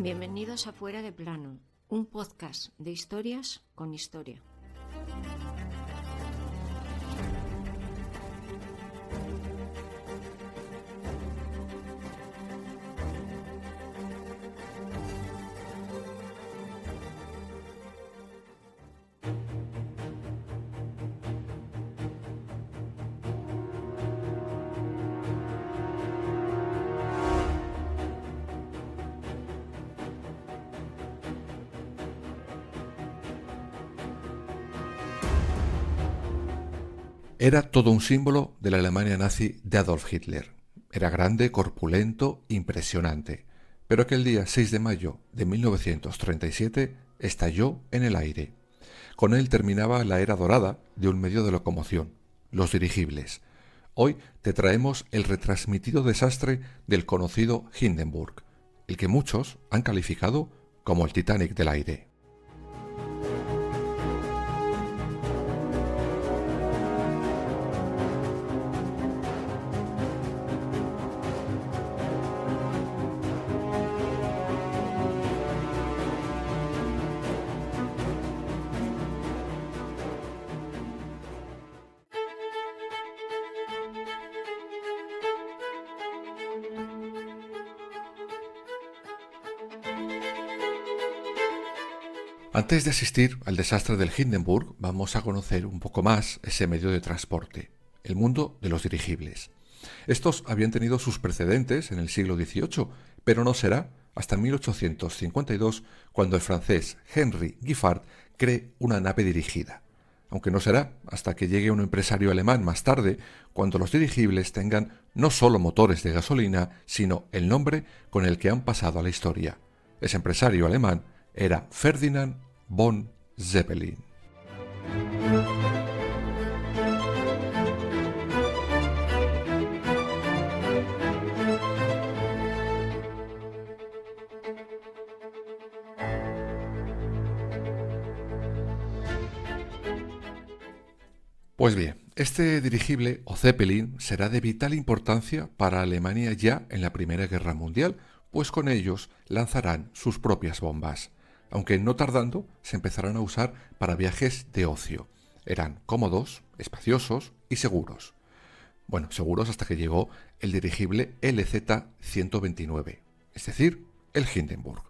Bienvenidos a Fuera de Plano, un podcast de historias con historia. Era todo un símbolo de la Alemania nazi de Adolf Hitler. Era grande, corpulento, impresionante. Pero aquel día 6 de mayo de 1937 estalló en el aire. Con él terminaba la era dorada de un medio de locomoción, los dirigibles. Hoy te traemos el retransmitido desastre del conocido Hindenburg, el que muchos han calificado como el Titanic del aire. Antes de asistir al desastre del Hindenburg, vamos a conocer un poco más ese medio de transporte, el mundo de los dirigibles. Estos habían tenido sus precedentes en el siglo XVIII, pero no será hasta 1852 cuando el francés Henry Giffard cree una nave dirigida. Aunque no será hasta que llegue un empresario alemán más tarde, cuando los dirigibles tengan no solo motores de gasolina, sino el nombre con el que han pasado a la historia. Ese empresario alemán era Ferdinand von Zeppelin. Pues bien, este dirigible o Zeppelin será de vital importancia para Alemania ya en la Primera Guerra Mundial, pues con ellos lanzarán sus propias bombas. Aunque no tardando se empezarán a usar para viajes de ocio. Eran cómodos, espaciosos y seguros. Bueno, seguros hasta que llegó el dirigible LZ-129, es decir, el Hindenburg.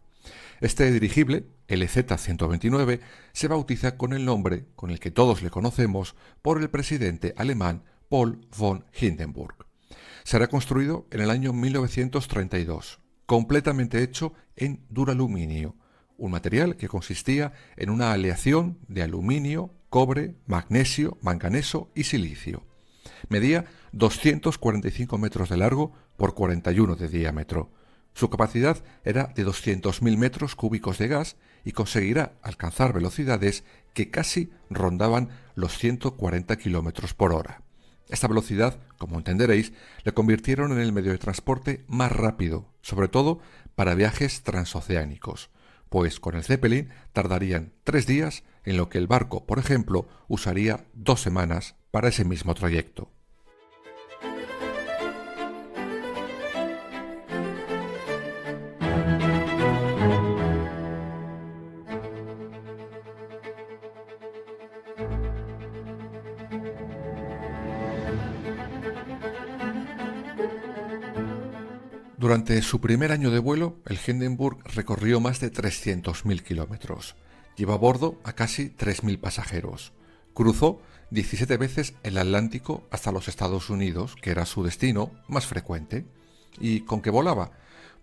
Este dirigible, LZ-129, se bautiza con el nombre con el que todos le conocemos por el presidente alemán Paul von Hindenburg. Será construido en el año 1932, completamente hecho en duraluminio, un material que consistía en una aleación de aluminio, cobre, magnesio, manganeso y silicio. Medía 245 metros de largo por 41 de diámetro. Su capacidad era de 200.000 metros cúbicos de gas y conseguirá alcanzar velocidades que casi rondaban los 140 kilómetros por hora. Esta velocidad, como entenderéis, le convirtieron en el medio de transporte más rápido, sobre todo para viajes transoceánicos, pues con el Zeppelin tardarían 3 días en lo que el barco, por ejemplo, usaría 2 semanas para ese mismo trayecto. Durante su primer año de vuelo, el Hindenburg recorrió más de 300.000 kilómetros. Llevó a bordo a casi 3.000 pasajeros. Cruzó 17 veces el Atlántico hasta los Estados Unidos, que era su destino más frecuente. ¿Y con qué volaba?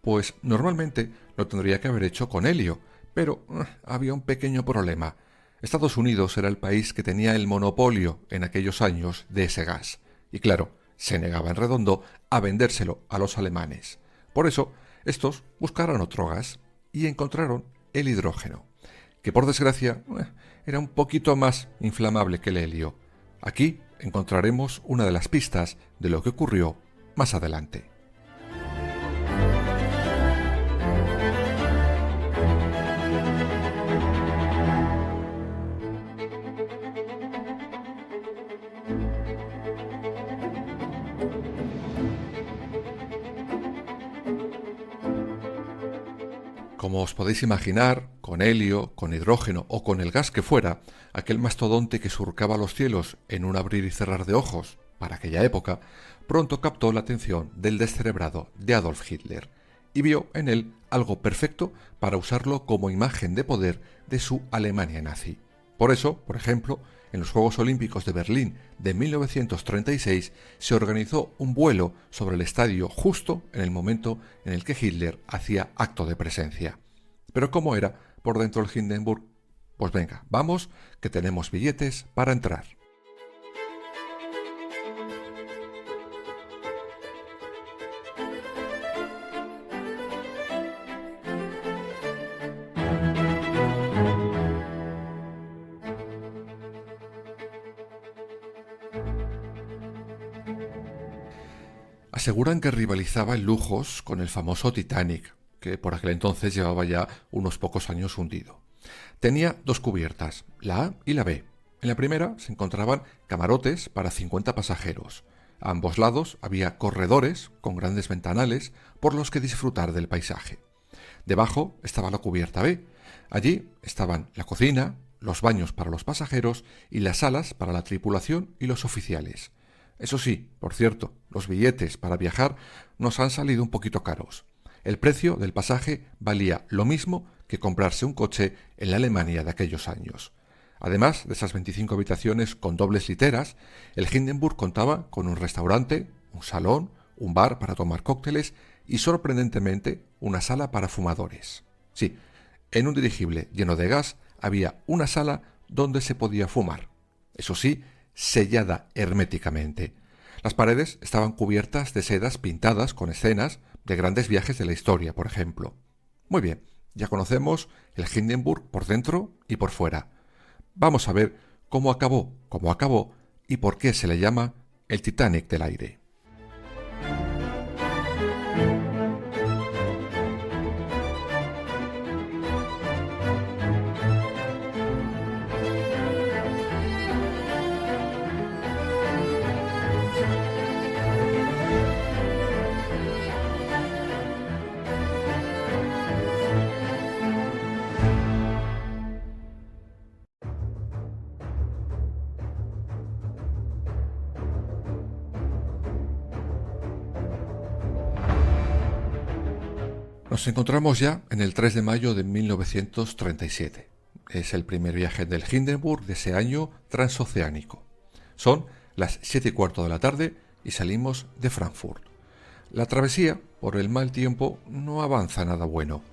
Pues normalmente lo tendría que haber hecho con helio, pero había un pequeño problema. Estados Unidos era el país que tenía el monopolio en aquellos años de ese gas. Y claro, se negaba en redondo a vendérselo a los alemanes. Por eso, estos buscaron otro gas y encontraron el hidrógeno, que por desgracia era un poquito más inflamable que el helio. Aquí encontraremos una de las pistas de lo que ocurrió más adelante. Como os podéis imaginar, con helio, con hidrógeno o con el gas que fuera, aquel mastodonte que surcaba los cielos en un abrir y cerrar de ojos, para aquella época, pronto captó la atención del descerebrado de Adolf Hitler y vio en él algo perfecto para usarlo como imagen de poder de su Alemania nazi. Por eso, por ejemplo, en los Juegos Olímpicos de Berlín de 1936 se organizó un vuelo sobre el estadio justo en el momento en el que Hitler hacía acto de presencia. Pero ¿cómo era por dentro el Hindenburg? Pues venga, vamos, que tenemos billetes para entrar. Aseguran que rivalizaba en lujos con el famoso Titanic, que por aquel entonces llevaba ya unos pocos años hundido. Tenía dos cubiertas, la A y la B. En la primera se encontraban camarotes para 50 pasajeros. A ambos lados había corredores con grandes ventanales por los que disfrutar del paisaje. Debajo estaba la cubierta B. Allí estaban la cocina, los baños para los pasajeros y las salas para la tripulación y los oficiales. Eso sí, por cierto, los billetes para viajar nos han salido un poquito caros. El precio del pasaje valía lo mismo que comprarse un coche en la Alemania de aquellos años. Además de esas 25 habitaciones con dobles literas, el Hindenburg contaba con un restaurante, un salón, un bar para tomar cócteles y, sorprendentemente, una sala para fumadores. Sí, en un dirigible lleno de gas había una sala donde se podía fumar. Eso sí, sellada herméticamente. Las paredes estaban cubiertas de sedas pintadas con escenas de grandes viajes de la historia, por ejemplo. Muy bien, ya conocemos el Hindenburg por dentro y por fuera. Vamos a ver cómo acabó y por qué se le llama el Titanic del aire. Nos encontramos ya en el 3 de mayo de 1937. Es el primer viaje del Hindenburg de ese año transoceánico. Son las 7:15 de la tarde y salimos de Frankfurt. La travesía, por el mal tiempo, no avanza nada bueno.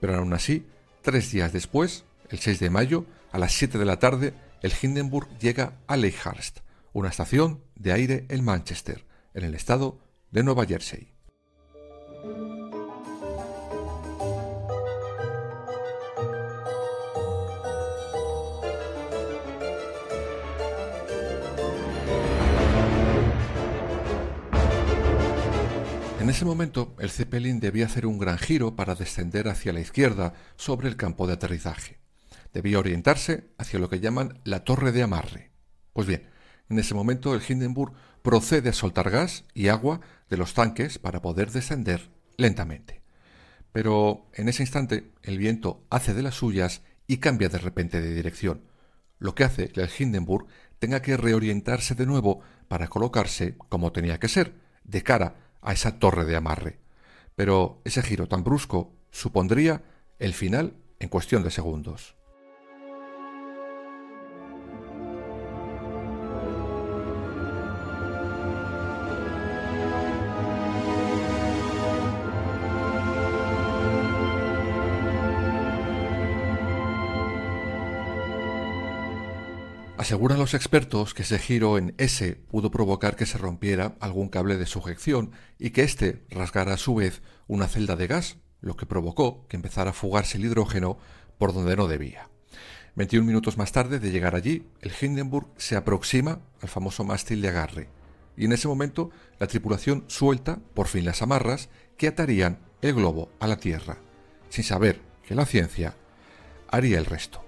Pero aún así, 3 días después, el 6 de mayo, a las 7 de la tarde, el Hindenburg llega a Leyhurst, una estación de aire en Manchester, en el estado de Nueva Jersey. En ese momento, el Zeppelin debía hacer un gran giro para descender hacia la izquierda sobre el campo de aterrizaje. Debía orientarse hacia lo que llaman la torre de amarre. Pues bien, en ese momento el Hindenburg procede a soltar gas y agua de los tanques para poder descender lentamente. Pero en ese instante el viento hace de las suyas y cambia de repente de dirección, lo que hace que el Hindenburg tenga que reorientarse de nuevo para colocarse como tenía que ser, de cara a esa torre de amarre. Pero ese giro tan brusco supondría el final en cuestión de segundos. Aseguran los expertos que ese giro en S pudo provocar que se rompiera algún cable de sujeción y que éste rasgara a su vez una celda de gas, lo que provocó que empezara a fugarse el hidrógeno por donde no debía. 21 minutos más tarde de llegar allí, el Hindenburg se aproxima al famoso mástil de agarre, y en ese momento la tripulación suelta por fin las amarras que atarían el globo a la Tierra, sin saber que la ciencia haría el resto.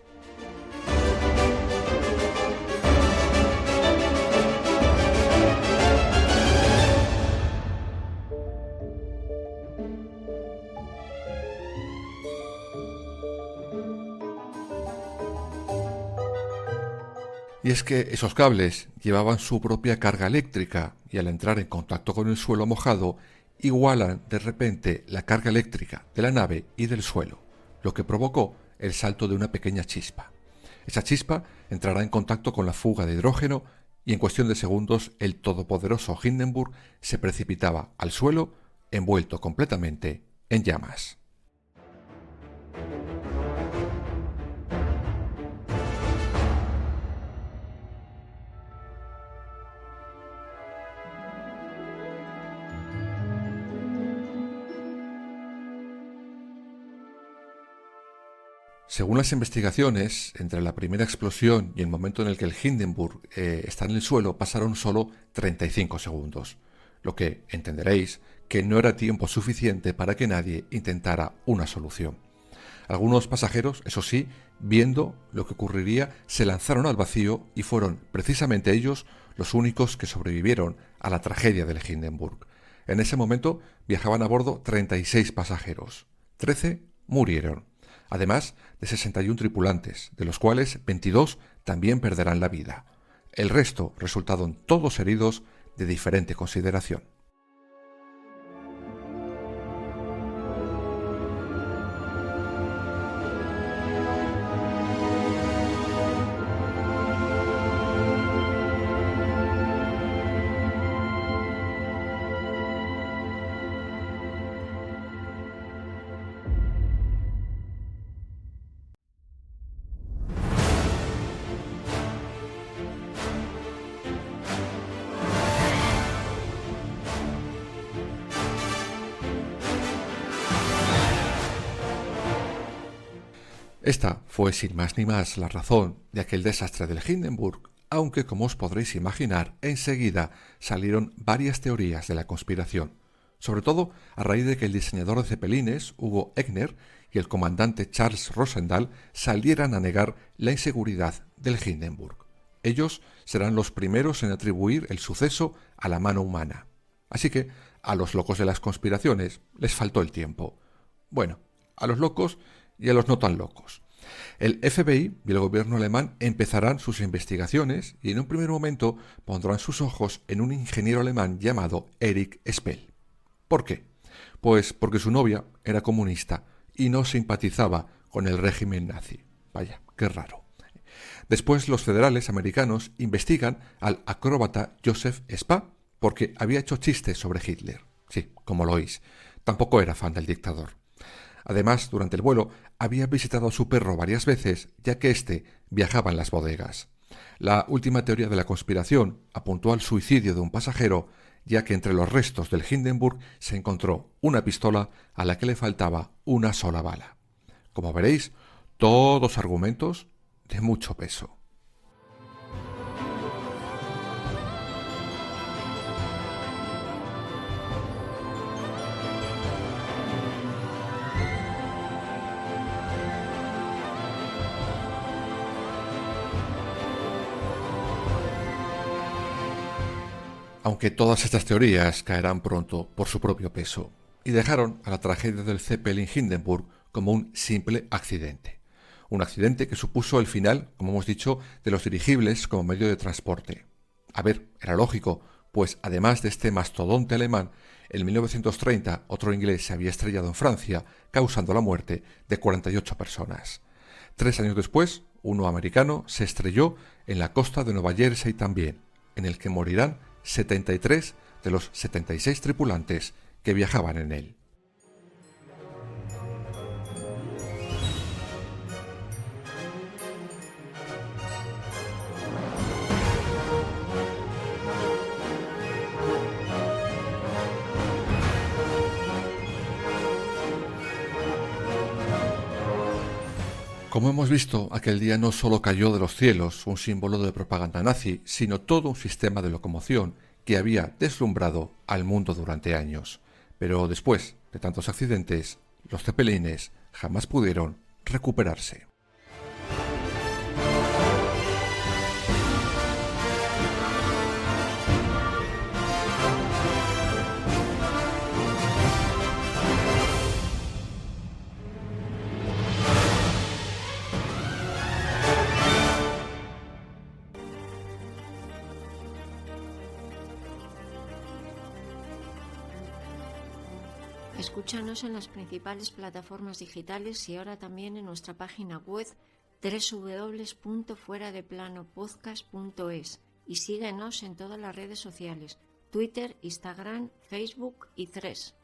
Y es que esos cables llevaban su propia carga eléctrica y al entrar en contacto con el suelo mojado, igualan de repente la carga eléctrica de la nave y del suelo, lo que provocó el salto de una pequeña chispa. Esa chispa entrará en contacto con la fuga de hidrógeno y en cuestión de segundos el todopoderoso Hindenburg se precipitaba al suelo envuelto completamente en llamas. Según las investigaciones, entre la primera explosión y el momento en el que el Hindenburg está en el suelo pasaron solo 35 segundos, lo que entenderéis que no era tiempo suficiente para que nadie intentara una solución. Algunos pasajeros, eso sí, viendo lo que ocurriría, se lanzaron al vacío y fueron precisamente ellos los únicos que sobrevivieron a la tragedia del Hindenburg. En ese momento viajaban a bordo 36 pasajeros, 13 murieron, además de 61 tripulantes, de los cuales 22 también perderán la vida. El resto resultaron todos heridos de diferente consideración. Esta fue sin más ni más la razón de aquel desastre del Hindenburg, aunque como os podréis imaginar, enseguida salieron varias teorías de la conspiración, sobre todo a raíz de que el diseñador de cepelines, Hugo Echner, y el comandante Charles Rosendahl salieran a negar la inseguridad del Hindenburg. Ellos serán los primeros en atribuir el suceso a la mano humana. Así que a los locos de las conspiraciones les faltó el tiempo. Bueno, a los locos y a los no tan locos. El FBI y el gobierno alemán empezarán sus investigaciones y en un primer momento pondrán sus ojos en un ingeniero alemán llamado Erich Spell. ¿Por qué? Pues porque su novia era comunista y no simpatizaba con el régimen nazi. Vaya, qué raro. Después los federales americanos investigan al acróbata Joseph Spa porque había hecho chistes sobre Hitler. Sí, como lo oís. Tampoco era fan del dictador. Además, durante el vuelo, había visitado a su perro varias veces, ya que éste viajaba en las bodegas. La última teoría de la conspiración apuntó al suicidio de un pasajero, ya que entre los restos del Hindenburg se encontró una pistola a la que le faltaba una sola bala. Como veréis, todos argumentos de mucho peso. Aunque todas estas teorías caerán pronto por su propio peso, y dejaron a la tragedia del Zeppelin Hindenburg como un simple accidente. Un accidente que supuso el final, como hemos dicho, de los dirigibles como medio de transporte. A ver, era lógico, pues además de este mastodonte alemán, en 1930 otro inglés se había estrellado en Francia, causando la muerte de 48 personas. 3 años después, uno americano se estrelló en la costa de Nueva Jersey también, en el que morirán 73 de los 76 tripulantes que viajaban en él. Como hemos visto, aquel día no solo cayó de los cielos un símbolo de propaganda nazi, sino todo un sistema de locomoción que había deslumbrado al mundo durante años. Pero después de tantos accidentes, los cepelines jamás pudieron recuperarse. Escúchanos en las principales plataformas digitales y ahora también en nuestra página web www.fueradeplanopodcast.es y síguenos en todas las redes sociales, Twitter, Instagram, Facebook y Threads.